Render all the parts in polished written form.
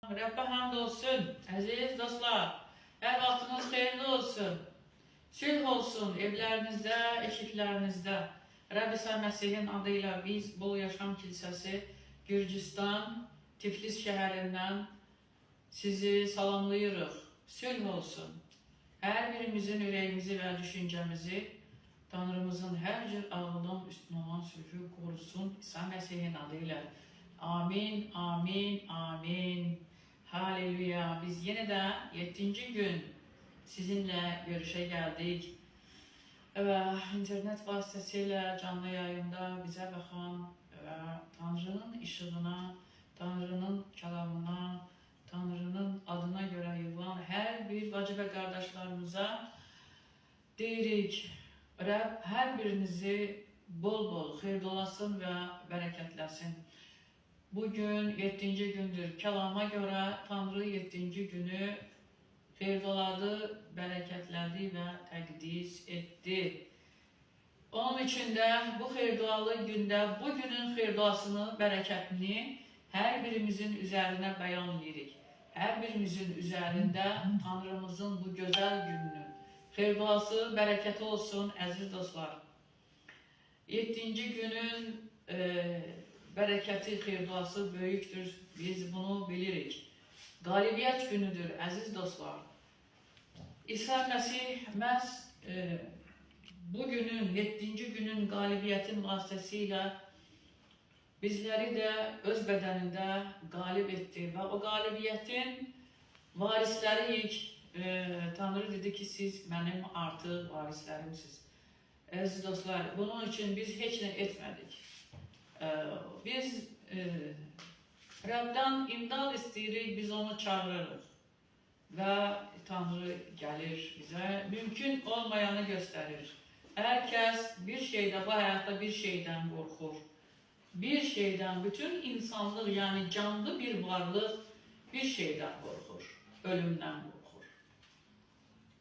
Rəbbə həmd olsun, əziz dostlar. Hər vaxtınız xeyirli olsun. Sülh olsun evlərinizdə, eşiklərinizdə. Rəbb İsa Məsihin adı ilə biz Bol Yaşam Kilsəsi Gürcüstan, Tiflis şəhərindən sizi salamlayırıq. Sülh olsun. Hər birimizin ürəyimizi və düşüncəmizi Tanrımızın hər cür ağıldan üstün olan sülhü qorusun İsa Məsihin adı ilə. Amin, amin, amin. Halleluya. Biz yine de 7. gün sizinle görüşe geldik. Evet, internet vasıtasıyla canlı yayında bize bakan Tanrı'nın ışığına, Tanrı'nın kelamına, Tanrı'nın adına göre yığılan her bir bacı ve kardeşlerimize deyirik. Rəbb her birinizi bol bol xeyir dolasın ve bereketlesin. Bugün 7. gündür. Kelama göre Tanrı 7. günü xeyir doladı, bereketlədi ve təqdis etdi. Onun için de bu xeyir dualı günde bugünün xeyir duasını, bereketini her birimizin üzerine beyan edirik. Her birimizin üzerinde Tanrımızın bu güzel gününün xeyir duası, bereketi olsun əziz dostlar. 7. günün bereketi, xeyir duası böyükdür. Biz bunu bilirik. Qalibiyyət günüdür, əziz dostlar. İsa Məsih məhz bugünün, 7. günün qalibiyyətin vasitəsilə bizləri də öz bədənində qalib etdi və o qalibiyyətin varisləriyik. Tanrı dedi ki, siz mənim artıq varislərimsiz. Əziz dostlar, bunun için biz heç nə etmədik. Biz Rəbdən imdad istəyirik, biz onu çağırırıq və Tanrı gəlir bizə, mümkün olmayanı göstərir. Hər kəs bir şeydə, bu həyatda bir şeydən qorxur. Bir şeydən, bütün insanlıq, yəni canlı bir varlıq bir şeydən qorxur, ölümdən qorxur.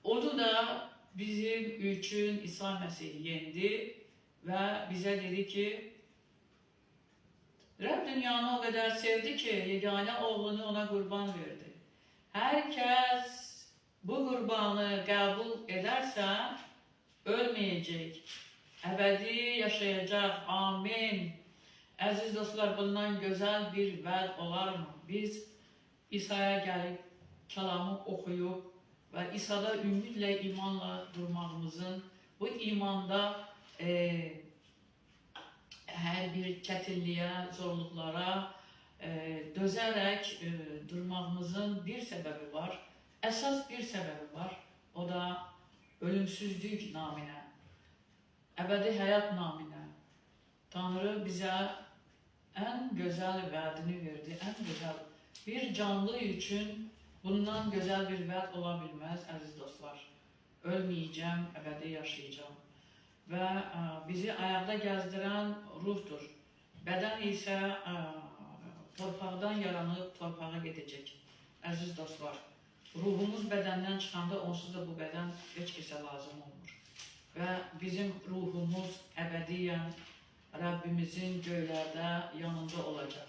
Onu da bizim üçün İsa Məsih yendi və bizə dedi ki, Rəbb dünyanı o kadar sevdi ki, yegane oğlunu ona kurban verdi. Herkes bu kurbanı kabul ederse ölmeyecek, ebedi yaşayacak. Amin. Aziz dostlar, bundan güzel bir vəd olar mı? Biz İsa'ya gelip kelamı okuyup ve İsa'da ümidle, imanla durmamızın, bu imanda her bir çətinliyə, zorluqlara dözərək durmağımızın bir səbəbi var. Əsas bir səbəbi var. O da ölümsüzlük naminə, əbədi həyat naminə. Tanrı bizə ən gözəl vədini verdi, ən gözəl. Bir canlı üçün bundan gözəl bir vəd ola bilməz, əziz dostlar. Ölməyəcəm, əbədi yaşayacağım. Və bizi ayaqda gəzdirən ruhdur. Bədən isə torpaqdan yaranıb torpağa gedəcək. Əziz dostlar, ruhumuz bədəndən çıxanda onsuz da bu bədən heç kəsə lazım olmur. Və bizim ruhumuz əbədiyyən Rəbbimizin göylərdə yanında olacaq.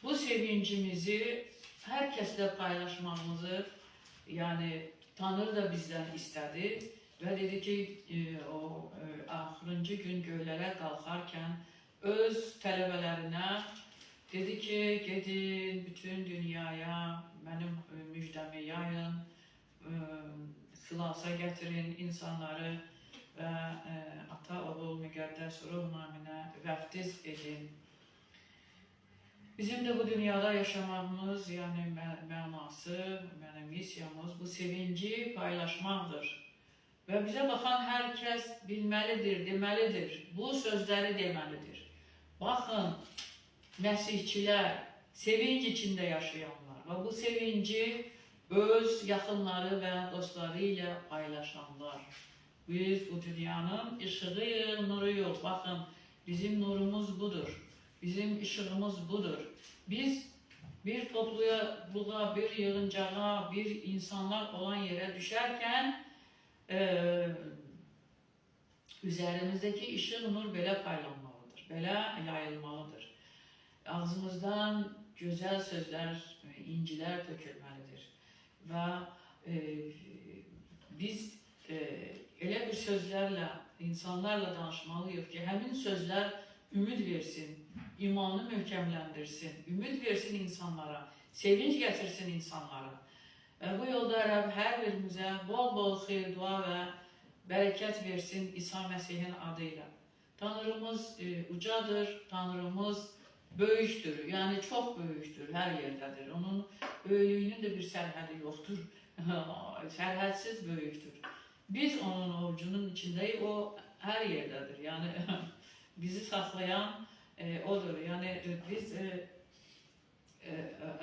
Bu sevincimizi hər kəslə paylaşmamızı, yəni Tanrı da bizdən istədi. Və dedi ki, o axırıncı gün göylərə qalxarkən öz tələbələrinə dedi ki, gedin bütün dünyaya mənim müjdəmi yayın, xilasa gətirin insanları və ata, oğul, müqəddəs ruh naminə vəftiz edin. Bizim de bu dünyada yaşamamız, yani mənası, yəni missiyamız bu sevinci paylaşmaqdır. Ve bize bakan herkes bilmelidir, demelidir. Bu sözleri demelidir. Bakın, Məsihçilər, sevinç içinde yaşayanlar ve bu sevinci öz yakınları ve dostları ile paylaşanlar. Biz bu dünyanın ışığıyıq, nuruyuq. Bakın, bizim nurumuz budur. Bizim ışığımız budur. Biz bir topluluğa, bir yığıncağa, bir insanlar olan yere düşerken üzerimizdeki ışık nur böyle paylanmalıdır, böyle yayılmalıdır. Ağzımızdan gözəl sözlər, incilər tökülməlidir. Və biz elə bir sözlərlə, insanlarla danışmalıyıq ki, həmin sözlər ümid versin, imanı möhkəmləndirsin, ümid versin insanlara, sevinç gətirsin insanlara. Və bu yolda Rəbb hər birimizə bol-bol xeyir, dua və bərəkət versin İsa Məsihin adıyla. Tanrımız ucadır, Tanrımız böyükdür, yəni çox böyükdür, hər yerdədir. Onun böyüklüyünün də bir sərhədi yoxdur, sərhədsiz böyükdür. Biz onun ovucunun içindəyik, o hər yerdədir. Yəni bizi saxlayan odur. Yəni biz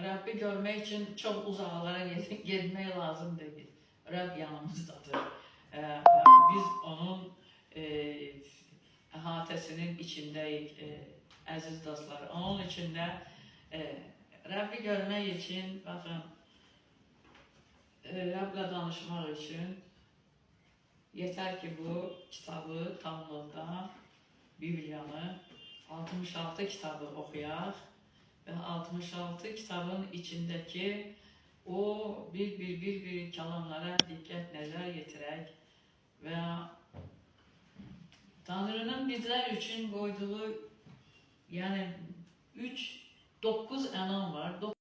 Rəbbi görmək üçün çox uzaqlara getmək lazım deyil. Rəbb yanımızdadır. Biz onun əhatəsinin içindəyik, əziz dostlar. Onun içində Rəbbi görmək üçün, baxın, Rəbblə danışmaq üçün yetər ki, bu kitabı tamlıqda, Bibliyanı, 66 kitabı oxuyaq və 66 kitabın içindəki o bir kəlamlara diqqət nəzər yetirək və Tanrının bizlər üçün qoyduğu, yəni 9 ənam var.